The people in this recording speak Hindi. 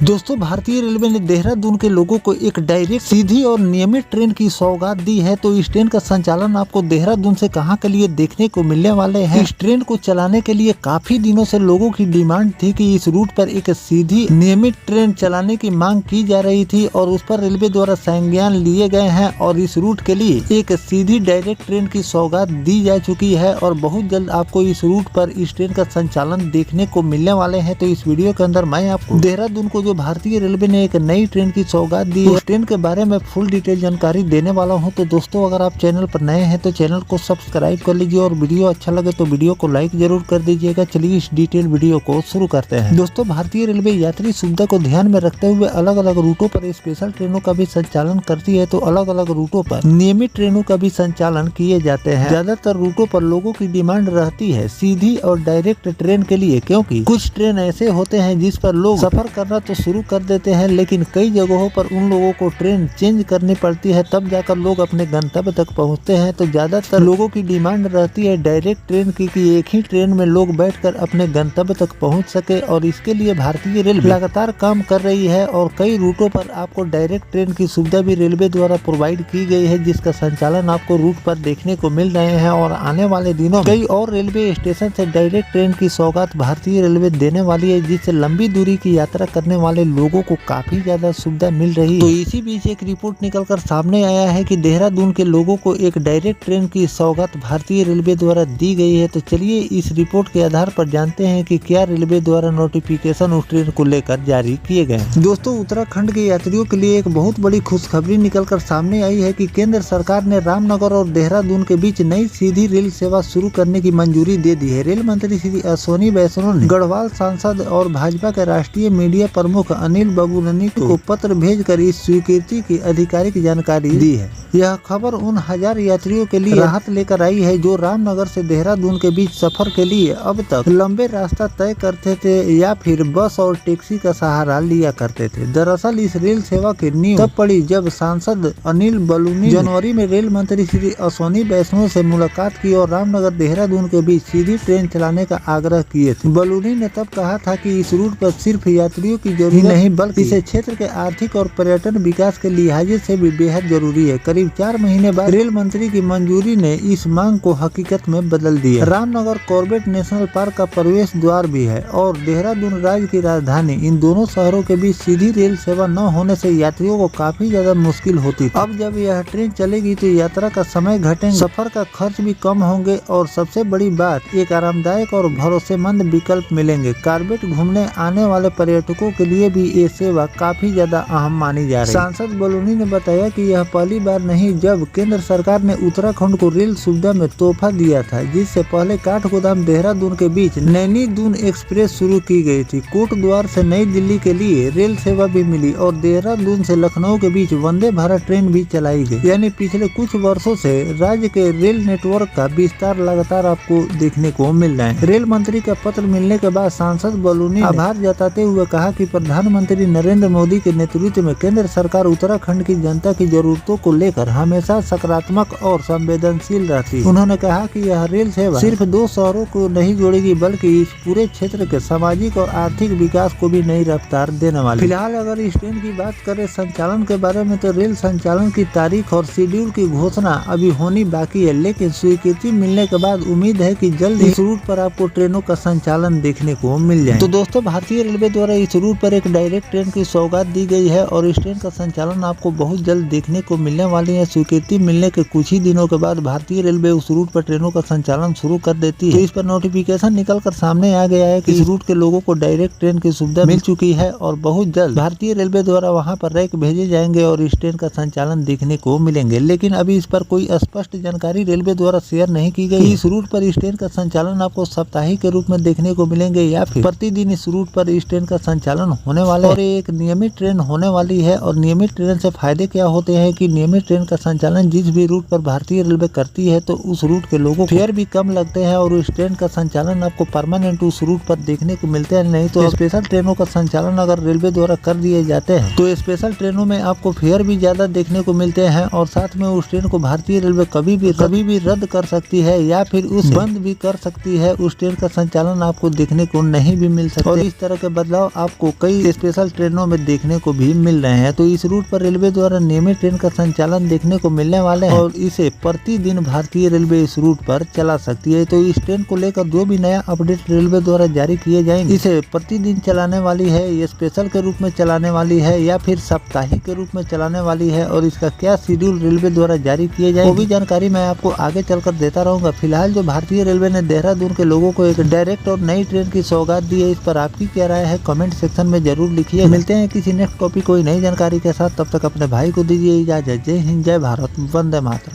दोस्तों, भारतीय रेलवे ने देहरादून के लोगों को एक डायरेक्ट, सीधी और नियमित ट्रेन की सौगात दी है। तो इस ट्रेन का संचालन आपको देहरादून से कहां के लिए देखने को मिलने वाले हैं। इस ट्रेन को चलाने के लिए काफी दिनों से लोगों की डिमांड थी कि इस रूट पर एक सीधी नियमित ट्रेन चलाने की मांग की जा रही थी और उस पर रेलवे द्वारा संज्ञान लिए गए हैं और इस रूट के लिए एक सीधी डायरेक्ट ट्रेन की सौगात दी जा चुकी है और बहुत जल्द आपको इस रूट पर इस ट्रेन का संचालन देखने को मिलने वाले हैं। तो इस वीडियो के अंदर मैं आपको देहरादून को जो भारतीय रेलवे ने एक नई ट्रेन की सौगात दी है, उस ट्रेन के बारे में फुल डिटेल जानकारी देने वाला हूं। तो दोस्तों, अगर आप चैनल पर नए हैं तो चैनल को सब्सक्राइब कर लीजिए और वीडियो अच्छा लगे तो वीडियो को लाइक जरूर कर दीजिएगा। चलिए इस डिटेल वीडियो को शुरू करते हैं। दोस्तों, भारतीय रेलवे यात्री सुविधा को ध्यान में रखते हुए अलग अलग रूटों पर स्पेशल ट्रेनों का भी संचालन करती है। तो अलग अलग रूटों पर नियमित ट्रेनों का भी संचालन किए जाते हैं। ज्यादातर रूटों पर लोगों की डिमांड रहती है सीधी और डायरेक्ट ट्रेन के लिए, क्योंकि कुछ ट्रेन ऐसे होते हैं जिस पर लोग सफर करना तो शुरू कर देते हैं, लेकिन कई जगहों पर उन लोगों को ट्रेन चेंज करनी पड़ती है, तब जाकर लोग अपने गंतव्य तक पहुंचते हैं। तो ज्यादातर लोगों की डिमांड रहती है डायरेक्ट ट्रेन की, कि एक ही ट्रेन में लोग बैठकर अपने गंतव्य तक पहुंच सके और इसके लिए भारतीय रेलवे लगातार काम कर रही है और कई रूटों पर आपको डायरेक्ट ट्रेन की सुविधा भी रेलवे द्वारा प्रोवाइड की गई है, जिसका संचालन आपको रूट पर देखने को मिल रहे हैं। और आने वाले दिनों में कई और रेलवे स्टेशन से डायरेक्ट ट्रेन की सौगात भारतीय रेलवे देने वाली है, जिससे लंबी दूरी की यात्रा करने वाले लोगों को काफी ज्यादा सुविधा मिल रही है। तो इसी बीच एक रिपोर्ट निकलकर सामने आया है कि देहरादून के लोगों को एक डायरेक्ट ट्रेन की सौगात भारतीय रेलवे द्वारा दी गई है। तो चलिए इस रिपोर्ट के आधार पर जानते हैं कि क्या रेलवे द्वारा नोटिफिकेशन उस ट्रेन को लेकर जारी किए गए। दोस्तों, उत्तराखंड के यात्रियों के लिए एक बहुत बड़ी खुशखबरी निकलकर सामने आई है कि केंद्र सरकार ने रामनगर और देहरादून के बीच नई सीधी रेल सेवा शुरू करने की मंजूरी दे दी है। रेल मंत्री श्री अश्विनी वैष्णव ने गढ़वाल सांसद और भाजपा के राष्ट्रीय मीडिया प्रमुख अनिल बबूलनी को पत्र भेजकर इस स्वीकृति की आधिकारिक जानकारी दी है। यह खबर उन हजार यात्रियों के लिए राहत लेकर आई है जो रामनगर से देहरादून के बीच सफर के लिए अब तक लंबे रास्ता तय करते थे या फिर बस और टैक्सी का सहारा लिया करते थे। दरअसल इस रेल सेवा की नींव तब पड़ी जब सांसद अनिल बलूनी जनवरी में रेल मंत्री श्री अश्विनी वैष्णव से मुलाकात की और रामनगर देहरादून के बीच सीधी ट्रेन चलाने का आग्रह किए थे। बलूनी ने तब कहा था कि इस रूट पर सिर्फ यात्रियों की जरूरत नहीं बल्कि इसे क्षेत्र के आर्थिक और पर्यटन विकास के लिहाजे से भी बेहद जरूरी है। करीब 4 महीने बाद रेल मंत्री की मंजूरी ने इस मांग को हकीकत में बदल दिया। रामनगर कॉर्बेट नेशनल पार्क का प्रवेश द्वार भी है और देहरादून राज्य की राजधानी, इन दोनों शहरों के बीच सीधी रेल सेवा न होने से यात्रियों को काफी ज्यादा मुश्किल होती थी। अब जब यह ट्रेन चलेगी तो यात्रा का समय घटेगा, सफर का खर्च भी कम होंगे और सबसे बड़ी बात, एक आरामदायक और भरोसेमंद विकल्प मिलेंगे। कॉर्बेट घूमने आने वाले पर्यटकों के लिए भी ये सेवा काफी ज्यादा अहम मानी जा रही है। सांसद बलूनी ने बताया कि यह पहली बार नहीं जब केंद्र सरकार ने उत्तराखंड को रेल सुविधा में तोहफा दिया था, जिससे पहले काठगोदाम देहरादून के बीच नैनी दून एक्सप्रेस शुरू की गई थी। कोटद्वार से नई दिल्ली के लिए रेल सेवा भी मिली और देहरादून से लखनऊ के बीच वंदे भारत ट्रेन भी चलाई गई। यानी पिछले कुछ वर्षों से राज्य के रेल नेटवर्क का विस्तार लगातार आपको देखने को मिल रहा है। रेल मंत्री का पत्र मिलने के बाद सांसद बलूनी ने आभार जताते हुए कहा कि प्रधानमंत्री नरेंद्र मोदी के नेतृत्व में केंद्र सरकार उत्तराखंड की जनता की जरूरतों को लेकर हमेशा सकारात्मक और संवेदनशील रहती है। उन्होंने कहा कि यह रेल सेवा सिर्फ 2 शहरों को नहीं जोड़ेगी बल्कि इस पूरे क्षेत्र के सामाजिक और आर्थिक विकास को भी नई रफ्तार देने वाली। फिलहाल अगर इस ट्रेन की बात करें संचालन के बारे में, तो रेल संचालन की तारीख और शेड्यूल की घोषणा अभी होनी बाकी है, लेकिन स्वीकृति मिलने के बाद उम्मीद है कि जल्द इस रूट पर आपको ट्रेनों का संचालन देखने को मिल जाए। तो दोस्तों, भारतीय रेलवे द्वारा इस रूट पर एक डायरेक्ट ट्रेन की सौगात दी गई है और इस ट्रेन का संचालन आपको बहुत जल्द देखने को मिलने वाली है। स्वीकृति मिलने के कुछ ही दिनों के बाद भारतीय रेलवे उस रूट पर ट्रेनों का संचालन शुरू कर देती है। तो इस पर नोटिफिकेशन निकलकर सामने आ गया है कि इस रूट के लोगों को डायरेक्ट ट्रेन की सुविधा मिल चुकी है और बहुत जल्द भारतीय रेलवे द्वारा वहां पर रैक भेजे जाएंगे और इस ट्रेन का संचालन देखने को मिलेंगे। लेकिन अभी इस पर कोई स्पष्ट जानकारी रेलवे द्वारा शेयर नहीं की गई। इस रूट पर इस ट्रेन का संचालन आपको साप्ताहिक के रूप में देखने को मिलेंगे या फिर प्रतिदिन इस रूट पर इस ट्रेन का संचालन होने वाला है और एक नियमित ट्रेन होने वाली है। और नियमित ट्रेन से फायदे क्या होते हैं कि नियमित ट्रेन का संचालन जिस भी रूट पर भारतीय रेलवे करती है तो उस रूट के लोगों को फेयर भी कम लगते हैं और उस ट्रेन का संचालन आपको परमानेंट उस रूट पर देखने को मिलते हैं। नहीं तो स्पेशल ट्रेनों का संचालन अगर रेलवे द्वारा कर दिए जाते हैं तो स्पेशल ट्रेनों में आपको फेयर भी ज्यादा देखने को मिलते हैं और साथ में उस ट्रेन को भारतीय रेलवे कभी भी रद्द कर सकती है या फिर उस बंद भी कर सकती है। उस ट्रेन का संचालन आपको देखने को नहीं भी मिल सकता और इस तरह के बदलाव आपको कई कई स्पेशल ट्रेनों में देखने को भी मिल रहे हैं। तो इस रूट पर रेलवे द्वारा नियमित ट्रेन का संचालन देखने को मिलने वाले हैं और इसे प्रतिदिन भारतीय रेलवे इस रूट पर चला सकती है। तो इस ट्रेन को लेकर जो भी नया अपडेट रेलवे द्वारा जारी किए जाएंगे, इसे प्रतिदिन चलाने वाली है, ये स्पेशल के रूप में चलाने वाली है या फिर साप्ताहिक के रूप में चलाने वाली है और इसका क्या शेड्यूल रेलवे द्वारा जारी किए जाए, वो भी जानकारी मैं आपको आगे चलकर देता रहूंगा। फिलहाल जो भारतीय रेलवे ने देहरादून के लोगों को एक डायरेक्ट और नई ट्रेन की सौगात दी है, इस पर आपकी क्या राय है कमेंट सेक्शन में जरूर लिखिए। मिलते हैं किसी नेक्स्ट टॉपिक कोई नई जानकारी के साथ, तब तक अपने भाई को दीजिए इजाजत। जय हिंद, जय भारत, वंदे मातरम।